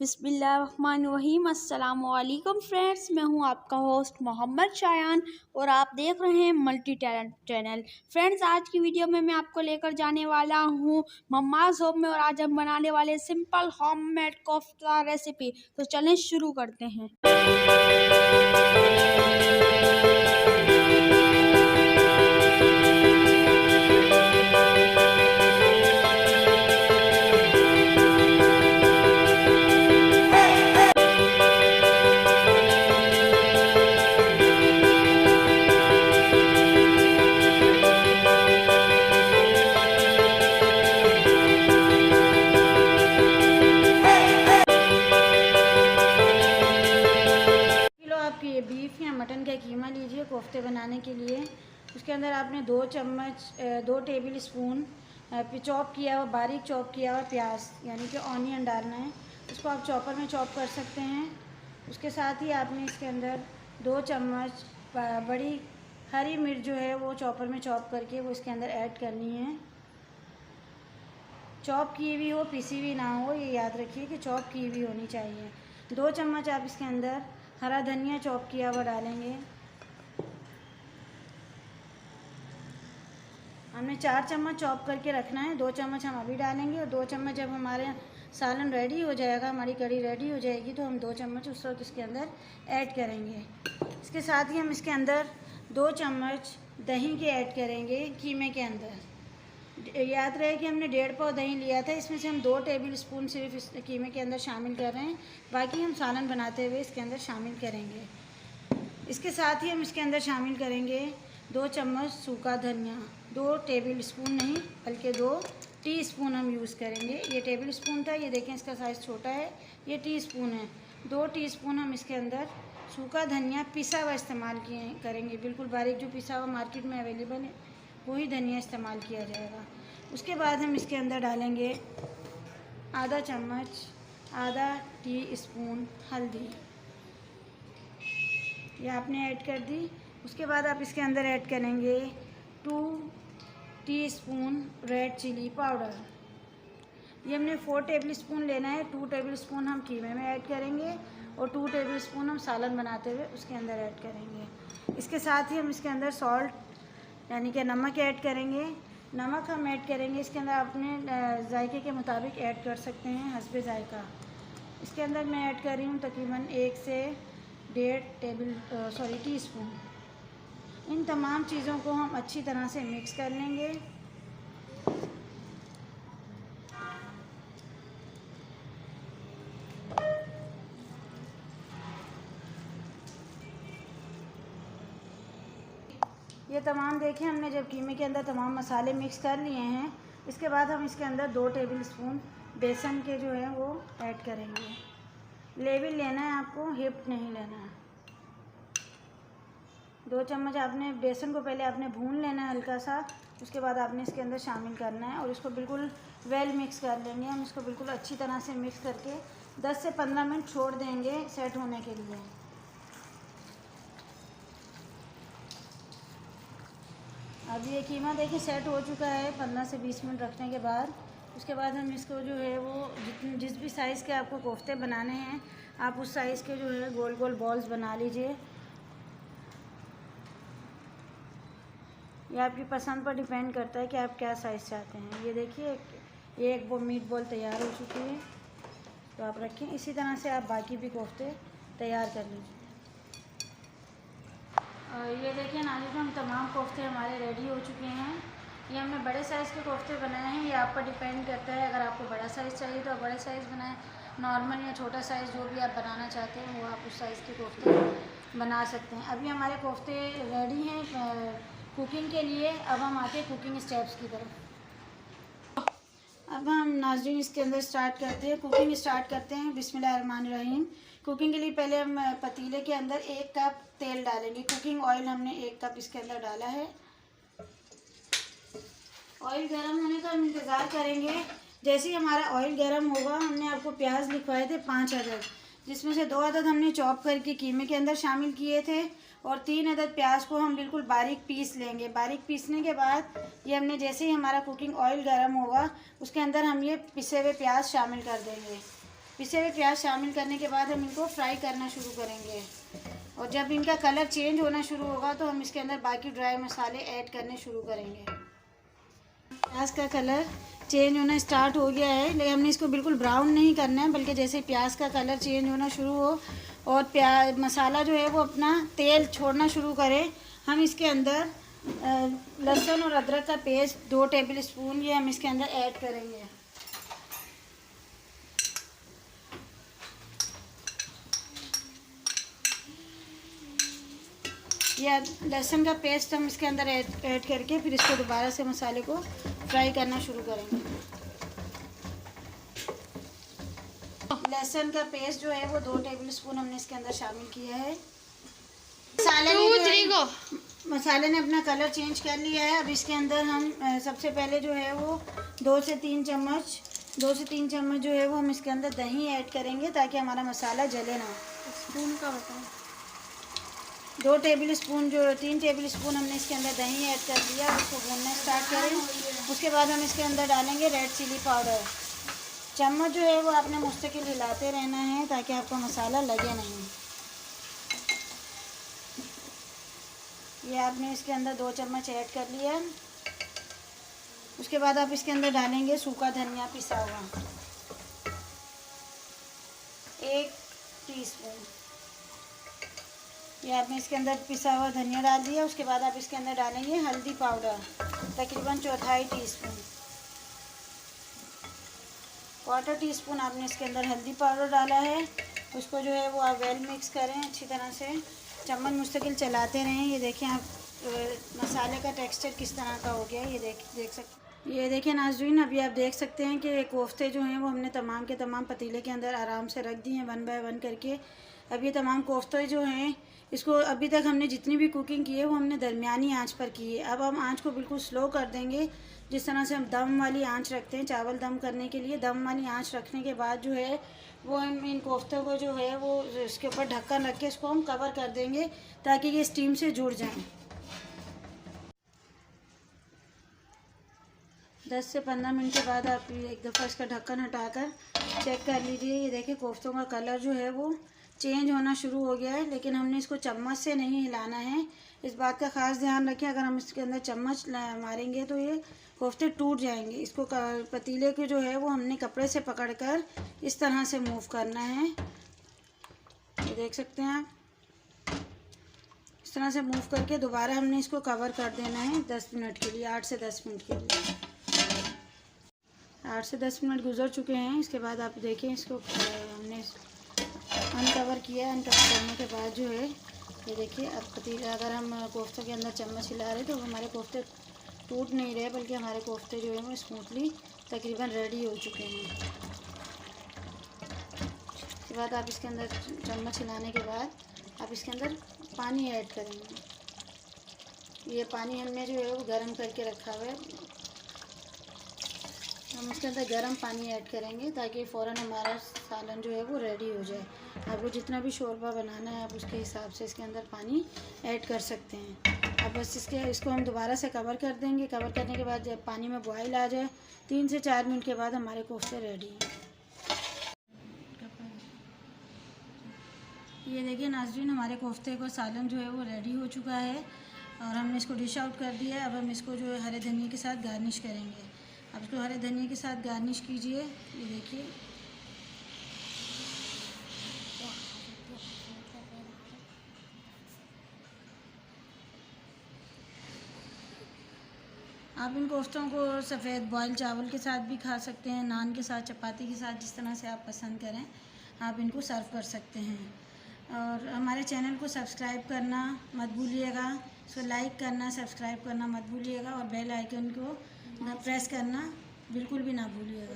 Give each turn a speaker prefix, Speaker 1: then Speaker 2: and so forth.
Speaker 1: बिस्मिल्लाहिर्रहमानिर्रहीम। अस्सलामुअलैकुम फ्रेंड्स, मैं हूं आपका होस्ट मोहम्मद शायान और आप देख रहे हैं मल्टी टैलेंट चैनल। फ्रेंड्स, आज की वीडियो में मैं आपको लेकर जाने वाला हूं मम्माज़ होम में और आज हम बनाने वाले सिंपल होममेड कोफ्ता रेसिपी। तो चलें शुरू करते हैं।
Speaker 2: ये बीफ या मटन का कीमा लीजिए कोफ्ते बनाने के लिए। उसके अंदर आपने 2 टेबल स्पून चॉप किया हुआ, बारीक चॉप किया हुआ प्याज यानी कि ऑनियन डालना है। उसको आप चॉपर में चॉप कर सकते हैं। उसके साथ ही आपने इसके अंदर 2 चम्मच बड़ी हरी मिर्च जो है वो चॉपर में चॉप करके वो इसके अंदर ऐड करनी है। चॉप की हुई हो, पिसी हुई ना हो, ये याद रखिए कि चॉप की हुई होनी चाहिए। 2 चम्मच आप इसके अंदर हरा धनिया चॉप किया हुआ डालेंगे। हमने 4 चम्मच चॉप करके रखना है, 2 चम्मच हम अभी डालेंगे और 2 चम्मच जब हमारे सालन रेडी हो जाएगा, हमारी कढ़ी रेडी हो जाएगी तो हम 2 चम्मच उस वक्त इसके अंदर ऐड करेंगे। इसके साथ ही हम इसके अंदर 2 चम्मच दही के ऐड करेंगे कीमे के अंदर। याद रहे कि हमने 1.5 पाव दही लिया था, इसमें से हम 2 टेबल स्पून सिर्फ इस कीमे के अंदर शामिल कर रहे हैं, बाकी हम सालन बनाते हुए इसके अंदर शामिल करेंगे। इसके साथ ही हम इसके अंदर शामिल करेंगे 2 चम्मच सूखा धनिया। 2 टेबल स्पून नहीं बल्कि 2 टीस्पून हम यूज़ करेंगे। ये टेबल स्पून था, ये देखें इसका साइज़ छोटा है, ये टीस्पून है। 2 टीस्पून हम इसके अंदर सूखा धनिया पिसा हुआ इस्तेमाल करेंगे, बिल्कुल बारीक जो पिसा हुआ मार्केट में अवेलेबल है वही धनिया इस्तेमाल किया जाएगा। उसके बाद हम इसके अंदर डालेंगे आधा टीस्पून हल्दी, ये आपने ऐड कर दी। उसके बाद आप इसके अंदर ऐड करेंगे 2 टीस्पून रेड चिली पाउडर। ये हमने 4 टेबल स्पून लेना है। 2 टेबल स्पून हम कीमे में ऐड करेंगे और 2 टेबल स्पून हम सालन बनाते हुए उसके अंदर ऐड करेंगे। इसके साथ ही हम इसके अंदर सॉल्ट यानी कि नमक ऐड करेंगे। नमक हम ऐड करेंगे इसके अंदर अपने जायके के मुताबिक ऐड कर सकते हैं, हस्बे जायका। इसके अंदर मैं ऐड कर रही हूँ तकरीबन 1 से 1.5 टीस्पून। इन तमाम चीज़ों को हम अच्छी तरह से मिक्स कर लेंगे। ये तमाम देखें हमने जब कीमे के अंदर तमाम मसाले मिक्स कर लिए हैं, इसके बाद हम इसके अंदर 2 टेबल स्पून बेसन के जो है वो ऐड करेंगे। लेवल लेना है आपको, हिप नहीं लेना है। 2 चम्मच आपने बेसन को पहले आपने भून लेना है हल्का सा, उसके बाद आपने इसके अंदर शामिल करना है और इसको बिल्कुल वेल मिक्स कर लेंगे। हम इसको बिल्कुल अच्छी तरह से मिक्स करके 10 से 15 मिनट छोड़ देंगे सेट होने के लिए। अब ये कीमा देखिए सेट हो चुका है 15 से 20 मिनट रखने के बाद। उसके बाद हम इसको जो है वो जिस भी साइज़ के आपको कोफ्ते बनाने हैं आप उस साइज़ के जो है गोल गोल बॉल्स बना लीजिए। ये आपकी पसंद पर डिपेंड करता है कि आप क्या साइज़ चाहते हैं। ये देखिए ये एक मीट बॉल तैयार हो चुकी है, तो आप रखें। इसी तरह से आप बाकी भी कोफ्ते तैयार कर लीजिए। ये देखिए नाज़रीन, तमाम कोफ्ते हमारे रेडी हो चुके हैं। ये हमने बड़े साइज़ के कोफ्ते बनाए हैं, ये आप पर डिपेंड करता है। अगर आपको बड़ा साइज़ चाहिए तो आप बड़े साइज़ बनाएं, नॉर्मल या छोटा साइज़ जो भी आप बनाना चाहते हैं वो आप उस साइज़ के कोफ्ते बना सकते हैं। अभी हमारे कोफ्ते रेडी हैं कुकिंग के लिए। अब हम आते हैं कुकिंग स्टेप्स की तरफ। अब हम नाज़रीन इसके अंदर कुकिंग स्टार्ट करते हैं। बिस्मिल्लाहिर्रहमानिर्रहीम। कुकिंग के लिए पहले हम पतीले के अंदर 1 कप तेल डालेंगे। कुकिंग ऑयल हमने 1 कप इसके अंदर डाला है। ऑयल गर्म होने का हम इंतज़ार करेंगे। जैसे ही हमारा ऑयल गर्म होगा, हमने आपको प्याज लिखवाए थे 5 अदद, जिसमें से 2 अदद हमने चॉप करके कीमे के अंदर शामिल किए थे और 3 अदद प्याज को हम बिल्कुल बारीक पीस लेंगे। बारीक पीसने के बाद ये हमने जैसे ही हमारा कुकिंग ऑयल गर्म होगा उसके अंदर हम ये पिसे हुए प्याज शामिल कर देंगे। पिसे हुए प्याज शामिल करने के बाद हम इनको फ्राई करना शुरू करेंगे। और जब इनका कलर चेंज होना शुरू होगा तो हम इसके अंदर बाकी ड्राई मसाले ऐड करने शुरू करेंगे। प्याज का कलर चेंज होना स्टार्ट हो गया है, लेकिन हमने इसको बिल्कुल ब्राउन नहीं करना है, बल्कि जैसे प्याज का कलर चेंज होना शुरू हो और प्याज मसाला जो है वो अपना तेल छोड़ना शुरू करे, हम इसके अंदर लहसुन और अदरक का पेस्ट 2 टेबल स्पून ये हम इसके अंदर ऐड करेंगे। या लहसुन का पेस्ट हम इसके अंदर ऐड करके फिर इसको दोबारा से मसाले को फ्राई करना शुरू करेंगे। लहसुन का पेस्ट जो है वो 2 टेबल स्पून हमने इसके अंदर शामिल किया है। मसाले ने अपना कलर चेंज कर लिया है। अब इसके अंदर हम सबसे पहले जो है वो 2 से 3 चम्मच जो है वो हम इसके अंदर दही ऐड करेंगे, ताकि हमारा मसाला जले ना।
Speaker 1: स्पून का बताएं।
Speaker 2: 3 टेबल स्पून हमने इसके अंदर दही ऐड कर दिया। उसको भूनना स्टार्ट करें। उसके बाद हम इसके अंदर डालेंगे रेड चिली पाउडर। चम्मच जो है वो आपने मुस्तकिल हिलाते रहना है, ताकि आपका मसाला लगे नहीं। ये आपने इसके अंदर 2 चम्मच ऐड कर लिया। उसके बाद आप इसके अंदर डालेंगे सूखा धनिया पिसा हुआ 1 टीस्पून। ये आपने इसके अंदर पिसा हुआ धनिया डाल दिया। उसके बाद आप इसके अंदर डालेंगे हल्दी पाउडर तकरीबन 1/4 टीस्पून। 1/4 टीस्पून आपने इसके अंदर हल्दी पाउडर डाला है। उसको जो है वो आप वेल मिक्स करें अच्छी तरह से, चम्मच मुस्तकिल चलाते रहें। ये देखें आप मसाले का टेक्सचर किस तरह का हो गया, ये देख सकते। ये देखें नाज़रीन, अभी आप देख सकते हैं कि कोफ्ते जो हैं वो हमने तमाम के तमाम पतीले के अंदर आराम से रख दिए हैं 1 बाय 1 करके। अब ये तमाम कोफ्ते जो हैं इसको अभी तक हमने जितनी भी कुकिंग की है वो हमने दरमियानी आंच पर की है। अब हम आंच को बिल्कुल स्लो कर देंगे, जिस तरह से हम दम वाली आंच रखते हैं चावल दम करने के लिए। दम वाली आंच रखने के बाद जो है वो हम इन कोफ्तों को जो है वो इसके ऊपर ढक्कन रख के इसको हम कवर कर देंगे, ताकि ये स्टीम से जुड़ जाएं। 10 से 15 मिनट के बाद आप एक दफ़ा इसका ढक्कन हटाकर चेक कर लीजिए। ये देखिए कोफ्तों का कलर जो है वो चेंज होना शुरू हो गया है, लेकिन हमने इसको चम्मच से नहीं हिलाना है। इस बात का ख़ास ध्यान रखें, अगर हम इसके अंदर चम्मच मारेंगे तो ये कोफ्ते टूट जाएंगे। इसको पतीले के जो है वो हमने कपड़े से पकड़कर इस तरह से मूव करना है। ये देख सकते हैं आप, इस तरह से मूव करके दोबारा हमने इसको कवर कर देना है 10 मिनट के लिए, 8 से 10 मिनट के लिए। 8 से 10 मिनट गुजर चुके हैं। इसके बाद आप देखें इसको हमने अनकवर किया। अनकवर करने के बाद जो है ये देखिए, अब पतीला अगर हम कोफ्ते के अंदर चम्मच हिला रहे तो हमारे कोफ्ते टूट नहीं रहे, बल्कि हमारे कोफ्ते जो है वो स्मूथली तकरीबन रेडी हो चुके हैं। उसके बाद आप इसके अंदर चम्मच हिलाने के बाद आप इसके अंदर पानी ऐड करेंगे। ये पानी हमने जो है वो गर्म करके रखा हुआ है, हम उसके अंदर गर्म पानी ऐड करेंगे, ताकि फ़ौरन हमारा सालन जो है वो रेडी हो जाए। आपको जितना भी शोरबा बनाना है आप उसके हिसाब से इसके अंदर पानी ऐड कर सकते हैं। अब बस इसको हम दोबारा से कवर कर देंगे। कवर करने के बाद जब पानी में बॉयल आ जाए 3 से 4 मिनट के बाद हमारे कोफ्ते रेडी हैं। ये देखिए नाज़रीन, हमारे कोफ्ते का सालन जो है वो रेडी हो चुका है और हमने इसको डिश आउट कर दिया है। अब हम इसको जो है हरे धनिया के साथ गार्निश करेंगे। अब इसको हरे धनिया के साथ गार्निश कीजिए। ये देखिए, आप इन कोफ्तों को सफ़ेद बॉयल चावल के साथ भी खा सकते हैं, नान के साथ, चपाती के साथ, जिस तरह से आप पसंद करें आप इनको सर्व कर सकते हैं। और हमारे चैनल को सब्सक्राइब करना मत भूलिएगा, इसको लाइक करना, सब्सक्राइब करना मत भूलिएगा और बेल आइकन को प्रेस करना बिल्कुल भी ना भूलिएगा।